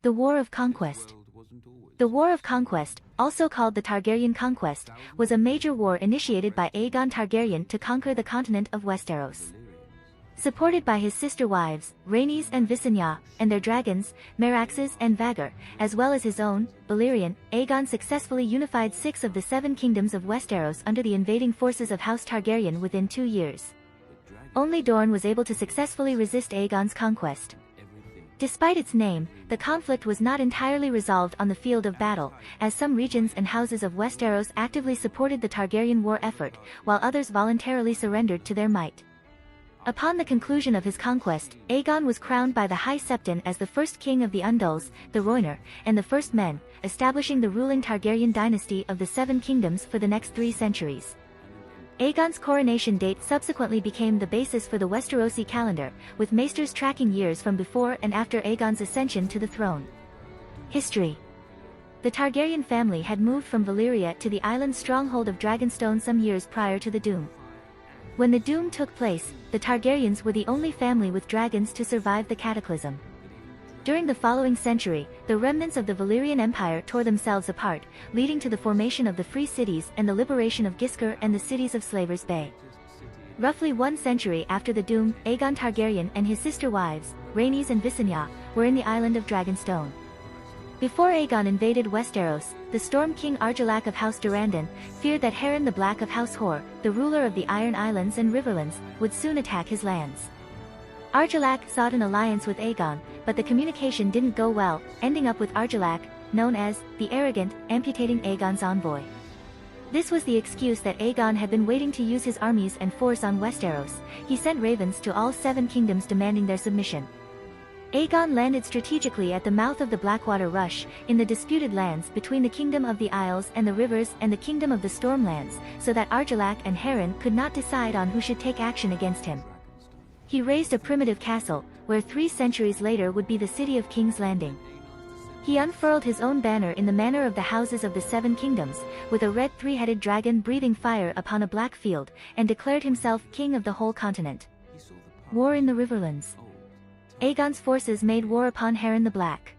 The War of Conquest. The War of Conquest, also called the Targaryen Conquest, was a major war initiated by Aegon Targaryen to conquer the continent of Westeros. Supported by his sister wives, Rhaenys and Visenya, and their dragons, Meraxes and Vhagar, as well as his own, Balerion, Aegon successfully unified 6 of the 7 kingdoms of Westeros under the invading forces of House Targaryen within 2 years. Only Dorne was able to successfully resist Aegon's conquest. Despite its name, the conflict was not entirely resolved on the field of battle, as some regions and houses of Westeros actively supported the Targaryen war effort, while others voluntarily surrendered to their might. Upon the conclusion of his conquest, Aegon was crowned by the High Septon as the first king of the Undulls, the Rhoynar, and the first men, establishing the ruling Targaryen dynasty of the Seven Kingdoms for the next 3 centuries. Aegon's coronation date subsequently became the basis for the Westerosi calendar, with maesters tracking years from before and after Aegon's ascension to the throne. History. The Targaryen family had moved from Valyria to the island stronghold of Dragonstone some years prior to the Doom. When the Doom took place, the Targaryens were the only family with dragons to survive the cataclysm. During the following century, the remnants of the Valyrian Empire tore themselves apart, leading to the formation of the Free Cities and the liberation of Giscard and the cities of Slavers Bay. Roughly 1 century after the Doom, Aegon Targaryen and his sister wives, Rhaenys and Visenya, were in the island of Dragonstone. Before Aegon invaded Westeros, the Storm King Argilac of House Durrandon feared that Harren the Black of House Hor, the ruler of the Iron Islands and Riverlands, would soon attack his lands. Argilac sought an alliance with Aegon, but the communication didn't go well, ending up with Argilac, known as the Arrogant, amputating Aegon's envoy. This was the excuse that Aegon had been waiting to use his armies and force on Westeros. He sent ravens to all 7 kingdoms demanding their submission. Aegon landed strategically at the mouth of the Blackwater Rush, in the disputed lands between the Kingdom of the Isles and the Rivers and the Kingdom of the Stormlands, so that Argilac and Harren could not decide on who should take action against him. He raised a primitive castle, where 3 centuries later would be the city of King's Landing. He unfurled his own banner in the manner of the houses of the 7 kingdoms, with a red 3-headed dragon breathing fire upon a black field, and declared himself king of the whole continent. War in the Riverlands. Aegon's forces made war upon Harren the Black.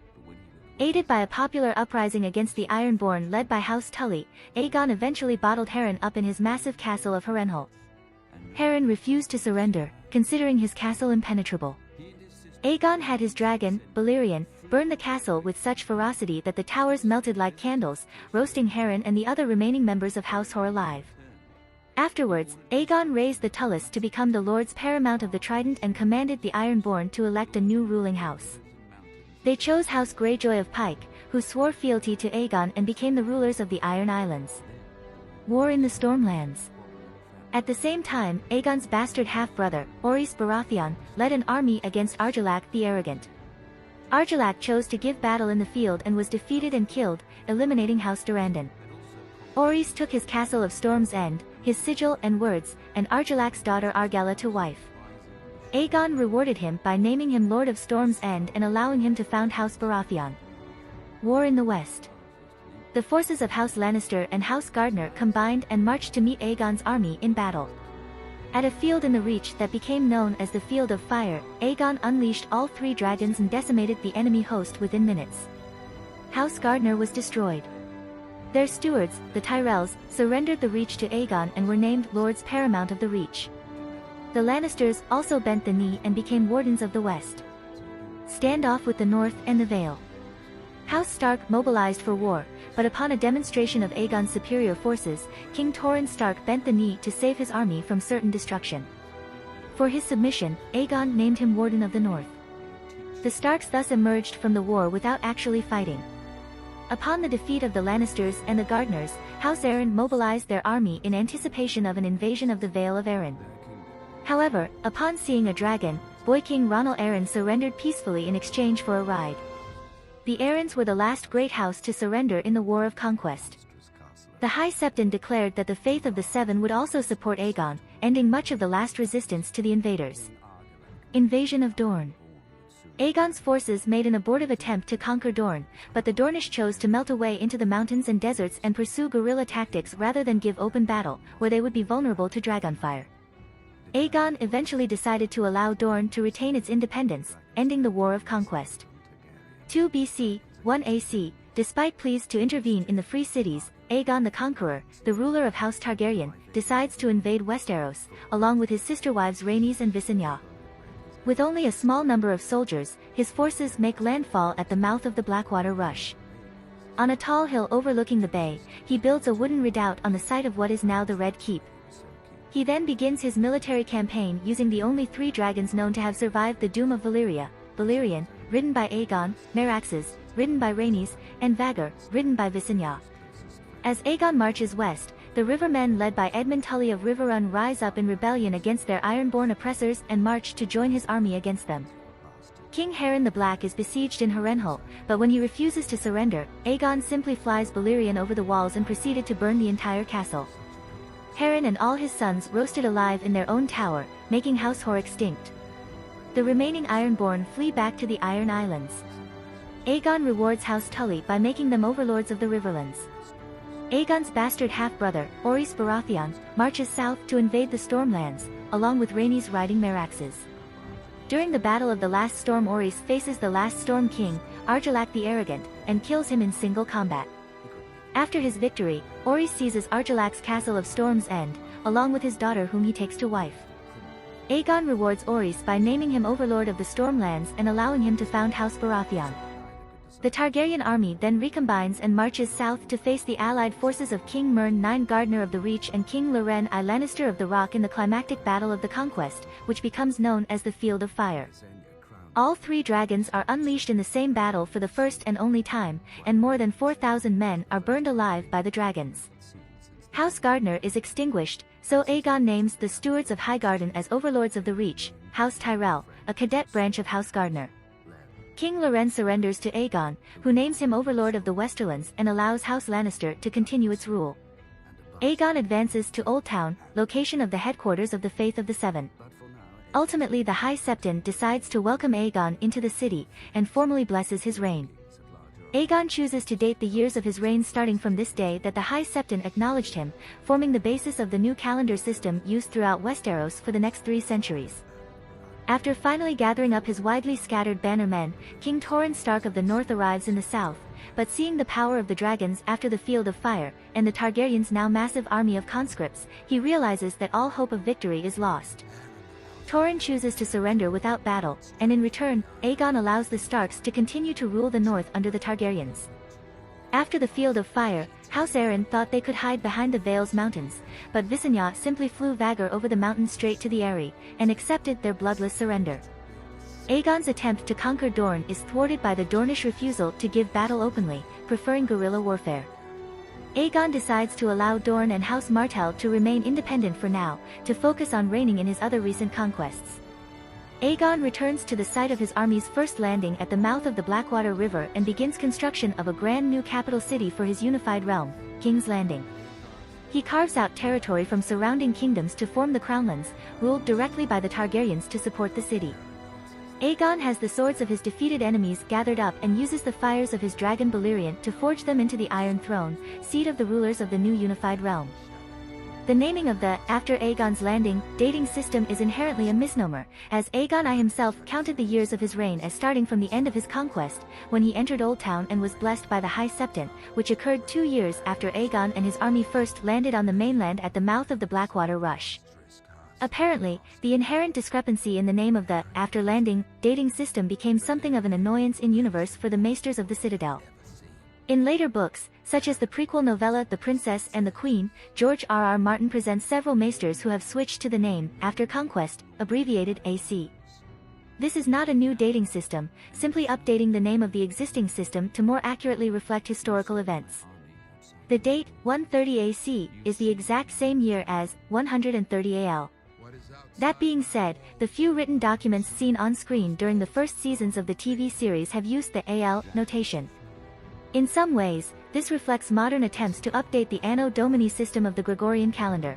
Aided by a popular uprising against the Ironborn led by House Tully, Aegon eventually bottled Harren up in his massive castle of Harrenhal. Harren refused to surrender, considering his castle impenetrable. Aegon had his dragon, Balerion, burn the castle with such ferocity that the towers melted like candles, roasting Harren and the other remaining members of House Hor alive. Afterwards, Aegon raised the Tullus to become the Lords Paramount of the Trident and commanded the Ironborn to elect a new ruling house. They chose House Greyjoy of Pike, who swore fealty to Aegon and became the rulers of the Iron Islands. War in the Stormlands. At the same time, Aegon's bastard half-brother, Orys Baratheon, led an army against Argilac the Arrogant. Argilac chose to give battle in the field and was defeated and killed, eliminating House Durrandon. Orys took his castle of Storm's End, his sigil and words, and Argilac's daughter Argella to wife. Aegon rewarded him by naming him Lord of Storm's End and allowing him to found House Baratheon. War in the West. The forces of House Lannister and House Gardner combined and marched to meet Aegon's army in battle. At a field in the Reach that became known as the Field of Fire, Aegon unleashed all 3 dragons and decimated the enemy host within minutes. House Gardner was destroyed. Their stewards, the Tyrells, surrendered the Reach to Aegon and were named Lords Paramount of the Reach. The Lannisters also bent the knee and became Wardens of the West. Standoff with the North and the Vale. House Stark mobilized for war, but upon a demonstration of Aegon's superior forces, King Torrhen Stark bent the knee to save his army from certain destruction. For his submission, Aegon named him Warden of the North. The Starks thus emerged from the war without actually fighting. Upon the defeat of the Lannisters and the Gardners, House Arryn mobilized their army in anticipation of an invasion of the Vale of Arryn. However, upon seeing a dragon, Boy King Ronal Arryn surrendered peacefully in exchange for a ride. The Arryns were the last great house to surrender in the War of Conquest. The High Septon declared that the faith of the 7 would also support Aegon, ending much of the last resistance to the invaders. Invasion of Dorne. Aegon's forces made an abortive attempt to conquer Dorne, but the Dornish chose to melt away into the mountains and deserts and pursue guerrilla tactics rather than give open battle, where they would be vulnerable to dragonfire. Aegon eventually decided to allow Dorne to retain its independence, ending the War of Conquest. 2 BC, 1 AC, despite pleas to intervene in the free cities, Aegon the Conqueror, the ruler of House Targaryen, decides to invade Westeros, along with his sister wives Rhaenys and Visenya. With only a small number of soldiers, his forces make landfall at the mouth of the Blackwater Rush. On a tall hill overlooking the bay, he builds a wooden redoubt on the site of what is now the Red Keep. He then begins his military campaign using the only 3 dragons known to have survived the doom of Valyria: Balerion, ridden by Aegon; Meraxes, ridden by Rhaenys; and Vhagar, ridden by Visenya. As Aegon marches west, the Rivermen led by Edmund Tully of Riverrun rise up in rebellion against their Ironborn oppressors and march to join his army against them. King Harren the Black is besieged in Harrenhal, but when he refuses to surrender, Aegon simply flies Balerion over the walls and proceeded to burn the entire castle. Harren and all his sons roasted alive in their own tower, making House Hoare extinct. The remaining Ironborn flee back to the Iron Islands. Aegon rewards House Tully by making them overlords of the Riverlands. Aegon's bastard half-brother, Orys Baratheon, marches south to invade the Stormlands, along with Rhaenys riding Meraxes. During the Battle of the Last Storm, Orys faces the last Storm King, Argilac the Arrogant, and kills him in single combat. After his victory, Orys seizes Argilac's castle of Storm's End, along with his daughter whom he takes to wife. Aegon rewards Orys by naming him Overlord of the Stormlands and allowing him to found House Baratheon. The Targaryen army then recombines and marches south to face the allied forces of King Mern IX Gardener of the Reach and King Loren I Lannister of the Rock in the climactic Battle of the Conquest, which becomes known as the Field of Fire. All 3 dragons are unleashed in the same battle for the first and only time, and more than 4,000 men are burned alive by the dragons. House Gardener is extinguished, so Aegon names the Stewards of Highgarden as Overlords of the Reach, House Tyrell, a cadet branch of House Gardener. King Loren surrenders to Aegon, who names him Overlord of the Westerlands and allows House Lannister to continue its rule. Aegon advances to Old Town, location of the headquarters of the Faith of the Seven. Ultimately, the High Septon decides to welcome Aegon into the city, and formally blesses his reign. Aegon chooses to date the years of his reign starting from this day that the High Septon acknowledged him, forming the basis of the new calendar system used throughout Westeros for the next 3 centuries. After finally gathering up his widely scattered bannermen, King Torrhen Stark of the North arrives in the south, but seeing the power of the dragons after the Field of Fire, and the Targaryens' now massive army of conscripts, he realizes that all hope of victory is lost. Torrhen chooses to surrender without battle, and in return, Aegon allows the Starks to continue to rule the north under the Targaryens. After the Field of Fire, House Arryn thought they could hide behind the Vales Mountains, but Visenya simply flew Vhagar over the mountain straight to the Eyrie, and accepted their bloodless surrender. Aegon's attempt to conquer Dorne is thwarted by the Dornish refusal to give battle openly, preferring guerrilla warfare. Aegon decides to allow Dorne and House Martell to remain independent for now, to focus on reigning in his other recent conquests. Aegon returns to the site of his army's first landing at the mouth of the Blackwater River and begins construction of a grand new capital city for his unified realm, King's Landing. He carves out territory from surrounding kingdoms to form the Crownlands, ruled directly by the Targaryens to support the city. Aegon has the swords of his defeated enemies gathered up and uses the fires of his dragon Balerion to forge them into the Iron Throne, seat of the rulers of the new unified realm. The naming of the After Aegon's Landing dating system is inherently a misnomer, as Aegon I himself counted the years of his reign as starting from the end of his conquest, when he entered Old Town and was blessed by the High Septon, which occurred 2 years after Aegon and his army first landed on the mainland at the mouth of the Blackwater Rush. Apparently, the inherent discrepancy in the name of the After Landing dating system became something of an annoyance in universe for the maesters of the Citadel. In later books, such as the prequel novella The Princess and the Queen, George R.R. Martin presents several maesters who have switched to the name After Conquest, abbreviated AC. This is not a new dating system, simply updating the name of the existing system to more accurately reflect historical events. The date, 130 AC, is the exact same year as 130 AL. That being said, the few written documents seen on screen during the first seasons of the TV series have used the AL notation. In some ways, this reflects modern attempts to update the Anno Domini system of the Gregorian calendar.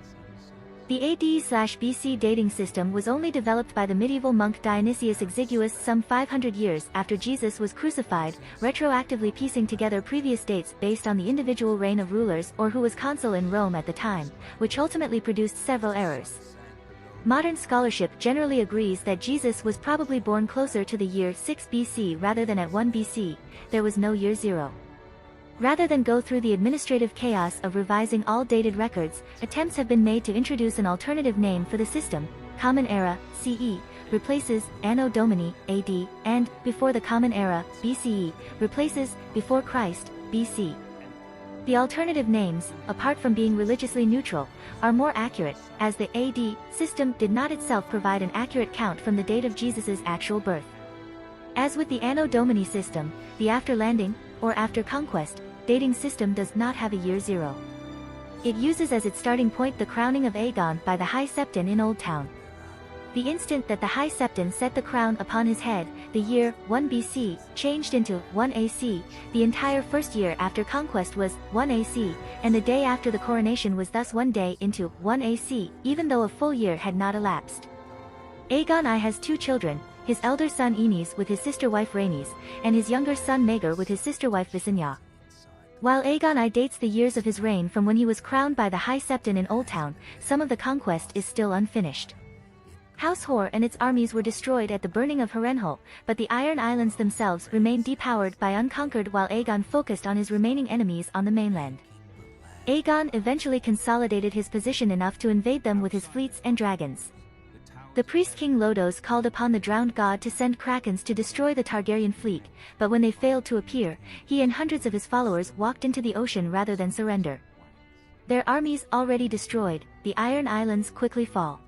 The AD/BC dating system was only developed by the medieval monk Dionysius Exiguus some 500 years after Jesus was crucified, retroactively piecing together previous dates based on the individual reign of rulers or who was consul in Rome at the time, which ultimately produced several errors. Modern scholarship generally agrees that Jesus was probably born closer to the year 6 BC rather than at 1 BC, there was no year 0. Rather than go through the administrative chaos of revising all dated records, attempts have been made to introduce an alternative name for the system. Common Era, CE, replaces Anno Domini, AD, and, before the Common Era, BCE, replaces, before Christ, BC. The alternative names, apart from being religiously neutral, are more accurate, as the AD system did not itself provide an accurate count from the date of Jesus's actual birth. As with the Anno Domini system, the after landing, or after conquest, dating system does not have a year 0. It uses as its starting point the crowning of Aegon by the High Septon in Old Town. The instant that the High Septon set the crown upon his head, the year 1 BC changed into 1 AC, the entire first year after conquest was 1 AC, and the day after the coronation was thus 1 day into 1 AC, even though a full year had not elapsed. Aegon I has 2 children, his elder son Aenys with his sister wife Rhaenys, and his younger son Maegor with his sister wife Visenya. While Aegon I dates the years of his reign from when he was crowned by the High Septon in Old Town, some of the conquest is still unfinished. House Hor and its armies were destroyed at the burning of Harrenhal, but the Iron Islands themselves remained depowered by unconquered while Aegon focused on his remaining enemies on the mainland. Aegon eventually consolidated his position enough to invade them with his fleets and dragons. The priest King Lodos called upon the drowned god to send krakens to destroy the Targaryen fleet, but when they failed to appear, he and hundreds of his followers walked into the ocean rather than surrender. Their armies already destroyed, the Iron Islands quickly fall.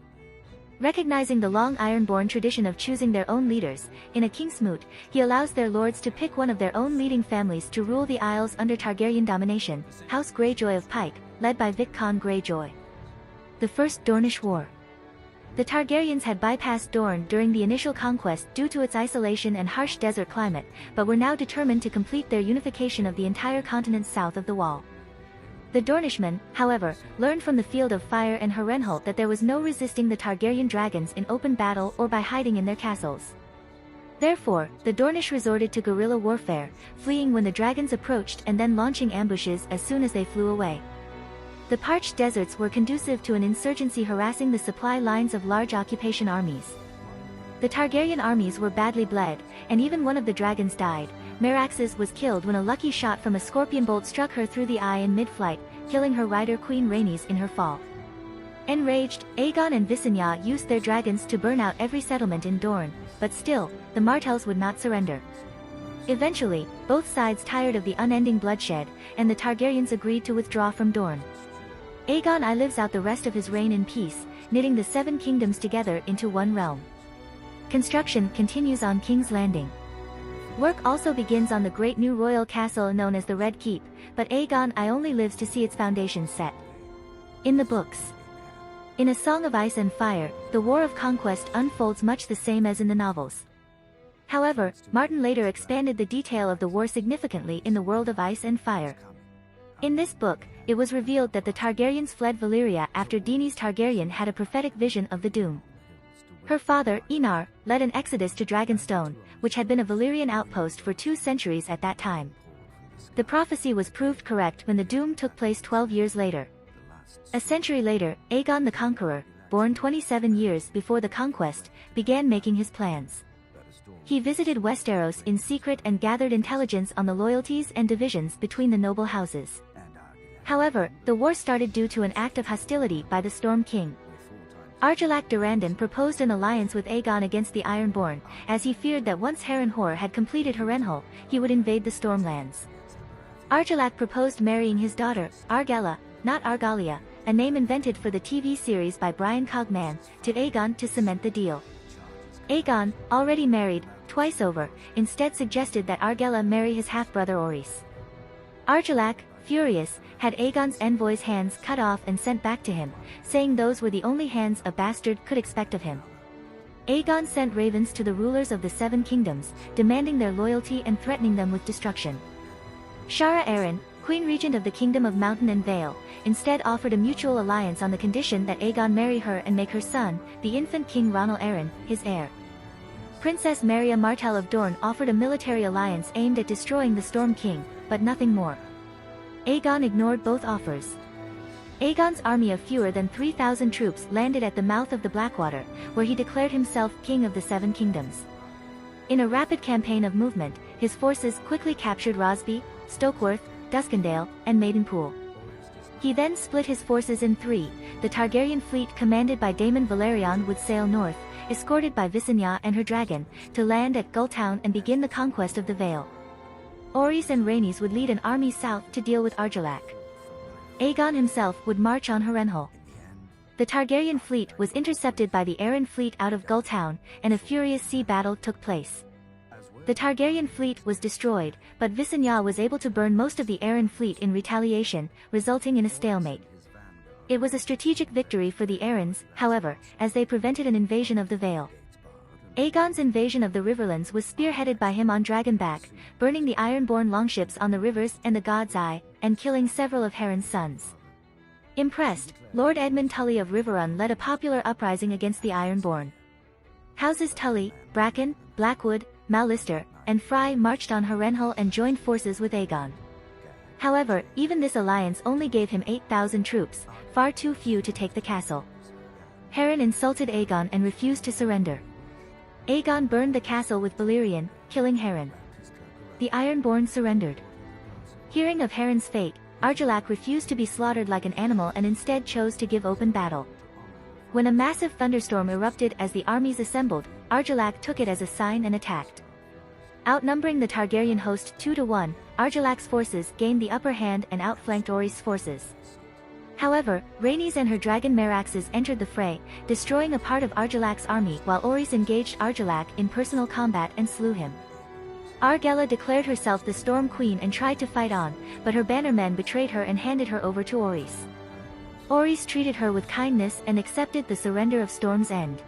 Recognizing the long Ironborn tradition of choosing their own leaders, in a Kingsmoot, he allows their lords to pick one of their own leading families to rule the Isles under Targaryen domination, House Greyjoy of Pike, led by Vicon Greyjoy. The First Dornish War. The Targaryens had bypassed Dorne during the initial conquest due to its isolation and harsh desert climate, but were now determined to complete their unification of the entire continent south of the Wall. The Dornishmen, however, learned from the Field of Fire and Harrenhal that there was no resisting the Targaryen dragons in open battle or by hiding in their castles. Therefore, the Dornish resorted to guerrilla warfare, fleeing when the dragons approached and then launching ambushes as soon as they flew away. The parched deserts were conducive to an insurgency harassing the supply lines of large occupation armies. The Targaryen armies were badly bled, and even one of the dragons died. Meraxes was killed when a lucky shot from a scorpion bolt struck her through the eye in mid-flight, killing her rider Queen Rhaenys in her fall. Enraged, Aegon and Visenya used their dragons to burn out every settlement in Dorne, but still, the Martells would not surrender. Eventually, both sides tired of the unending bloodshed, and the Targaryens agreed to withdraw from Dorne. Aegon I lives out the rest of his reign in peace, knitting the 7 kingdoms together into one realm. Construction continues on King's Landing. Work also begins on the great new royal castle known as the Red Keep, but Aegon I only lives to see its foundations set. In the books. In A Song of Ice and Fire, the War of Conquest unfolds much the same as in the novels. However, Martin later expanded the detail of the war significantly in the World of Ice and Fire. In this book, it was revealed that the Targaryens fled Valyria after Daenerys Targaryen had a prophetic vision of the doom. Her father, Enar, led an exodus to Dragonstone, which had been a Valyrian outpost for 2 centuries at that time. The prophecy was proved correct when the doom took place 12 years later. A century later, Aegon the Conqueror, born 27 years before the conquest, began making his plans. He visited Westeros in secret and gathered intelligence on the loyalties and divisions between the noble houses. However, the war started due to an act of hostility by the Storm King. Argilac Durrandon proposed an alliance with Aegon against the Ironborn, as he feared that once Harrenhal had completed Harrenhal, he would invade the Stormlands. Argilac proposed marrying his daughter, Argella, not Argalia, a name invented for the TV series by Brian Cogman, to Aegon to cement the deal. Aegon, already married, twice over, instead suggested that Argella marry his half-brother Orys. Argilac, furious, had Aegon's envoy's hands cut off and sent back to him, saying those were the only hands a bastard could expect of him. Aegon sent ravens to the rulers of the 7 kingdoms, demanding their loyalty and threatening them with destruction. Shara Arryn, Queen Regent of the Kingdom of Mountain and Vale, instead offered a mutual alliance on the condition that Aegon marry her and make her son, the infant King Rhaenys Arryn, his heir. Princess Maria Martell of Dorne offered a military alliance aimed at destroying the Storm King, but nothing more. Aegon ignored both offers. Aegon's army of fewer than 3,000 troops landed at the mouth of the Blackwater, where he declared himself king of the Seven Kingdoms. In a rapid campaign of movement, his forces quickly captured Rosby, Stokeworth, Duskendale, and Maidenpool. He then split his forces in three. The Targaryen fleet commanded by Daemon Balerion would sail north, escorted by Visenya and her dragon, to land at Gulltown and begin the conquest of the Vale. Orys and Rhaenys would lead an army south to deal with Argilac. Aegon himself would march on Harrenhal. The Targaryen fleet was intercepted by the Arryn fleet out of Gulltown, and a furious sea battle took place. The Targaryen fleet was destroyed, but Visenya was able to burn most of the Arryn fleet in retaliation, resulting in a stalemate. It was a strategic victory for the Arryns, however, as they prevented an invasion of the Vale. Aegon's invasion of the Riverlands was spearheaded by him on Dragonback, burning the Ironborn longships on the rivers and the God's Eye, and killing several of Harren's sons. Impressed, Lord Edmund Tully of Riverrun led a popular uprising against the Ironborn. Houses Tully, Bracken, Blackwood, Mallister, and Frey marched on Harrenhal and joined forces with Aegon. However, even this alliance only gave him 8,000 troops, far too few to take the castle. Harren insulted Aegon and refused to surrender. Aegon burned the castle with Balerion, killing Harren. The Ironborn surrendered. Hearing of Harren's fate, Argilac refused to be slaughtered like an animal and instead chose to give open battle. When a massive thunderstorm erupted as the armies assembled, Argilac took it as a sign and attacked. Outnumbering the Targaryen host 2-1, Argilac's forces gained the upper hand and outflanked Orys' forces. However, Rhaenys and her dragon Meraxes entered the fray, destroying a part of Argilac's army while Orys engaged Argilac in personal combat and slew him. Argella declared herself the Storm Queen and tried to fight on, but her bannermen betrayed her and handed her over to Orys. Orys treated her with kindness and accepted the surrender of Storm's End.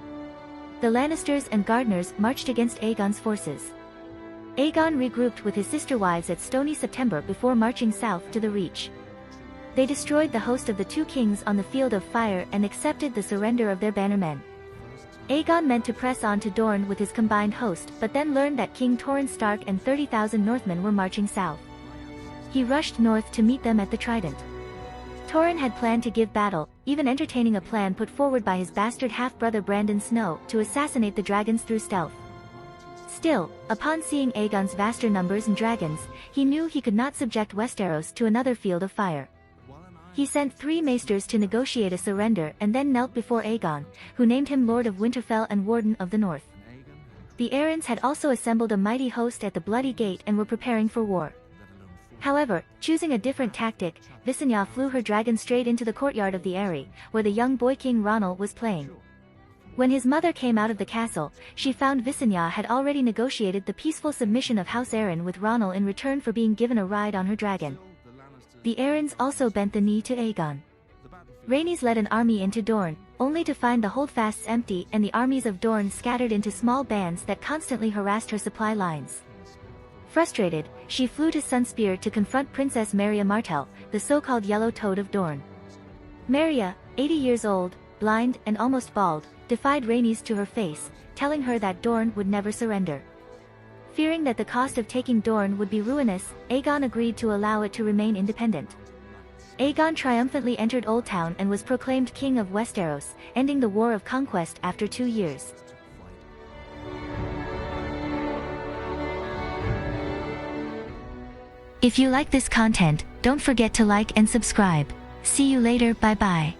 The Lannisters and Gardeners marched against Aegon's forces. Aegon regrouped with his sister wives at Stony September before marching south to the Reach. They destroyed the host of the two kings on the Field of Fire and accepted the surrender of their bannermen. Aegon meant to press on to Dorne with his combined host, but then learned that King Torrhen Stark and 30,000 Northmen were marching south. He rushed north to meet them at the Trident. Torrhen had planned to give battle, even entertaining a plan put forward by his bastard half-brother Brandon Snow to assassinate the dragons through stealth. Still, upon seeing Aegon's vaster numbers and dragons, he knew he could not subject Westeros to another Field of Fire. He sent 3 maesters to negotiate a surrender and then knelt before Aegon, who named him Lord of Winterfell and Warden of the North. The Arryns had also assembled a mighty host at the Bloody Gate and were preparing for war. However, choosing a different tactic, Visenya flew her dragon straight into the courtyard of the Eyrie, where the young boy king Rhaenys was playing. When his mother came out of the castle, she found Visenya had already negotiated the peaceful submission of House Arryn with Rhaenys in return for being given a ride on her dragon. The Arryns also bent the knee to Aegon. Rhaenys led an army into Dorne, only to find the holdfasts empty and the armies of Dorne scattered into small bands that constantly harassed her supply lines. Frustrated, she flew to Sunspear to confront Princess Merya Martell, the so-called Yellow Toad of Dorne. Merya, 80 years old, blind and almost bald, defied Rhaenys to her face, telling her that Dorne would never surrender. Fearing that the cost of taking Dorne would be ruinous, Aegon agreed to allow it to remain independent. Aegon triumphantly entered Oldtown and was proclaimed King of Westeros, ending the War of Conquest after 2 years. If you like this content, don't forget to like and subscribe. See you later, bye bye.